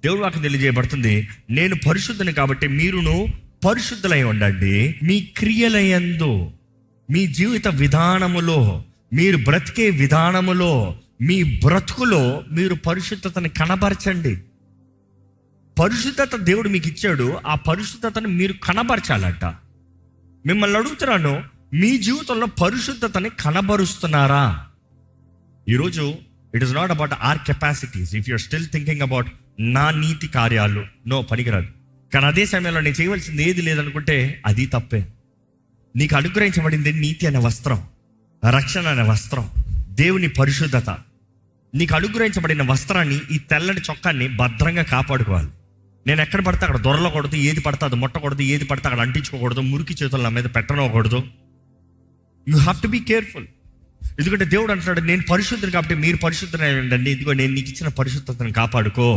దేవుడు వాక్యం తెలియజేయబడుతుంది, నేను పరిశుద్ధుని కాబట్టి మీరును పరిశుద్ధులై ఉండండి. మీ క్రియలయందు, మీ జీవిత విధానములో, మీరు బ్రతికే విధానములో, మీ బ్రతుకులో మీరు పరిశుద్ధతని కనబరచండి. పరిశుద్ధత దేవుడు మీకు ఇచ్చాడు, ఆ పరిశుద్ధతను మీరు కనబరచాలంట. మిమ్మల్ని అడుగుతున్నాను, మీ జీవితంలో పరిశుద్ధతని కనబరుస్తున్నారా? ఈరోజు it is not about our capacities. If you're still thinking about నా నీతి కార్యాలు, నో, పనికిరాదు. కానీ అదే సమయంలో నేను చేయవలసింది ఏది లేదనుకుంటే అది తప్పే. నీకు అనుగ్రహించబడింది నీతి అనే వస్త్రం, రక్షణ అనే వస్త్రం, దేవుని పరిశుద్ధత. నీకు అనుగ్రహించబడిన వస్త్రాన్ని, ఈ తెల్లటి చొక్కాన్ని భద్రంగా కాపాడుకోవాలి. నేను ఎక్కడ పడితే అక్కడ దొరలకూడదు, ఏది పడితే అది ముట్టకూడదు, ఏది పడితే అక్కడ అంటించుకోకూడదు, మురికి చేతులు నా మీద పెట్టనకూడదు. You have to be careful. ఎందుకంటే దేవుడు అంటున్నాడు, నేను పరిశుద్ధుని కాబట్టి మీరు పరిశుద్ధులై ఉండండి. ఇదిగో నేను నీకు ఇచ్చిన పరిశుద్ధతను కాపాడుకో.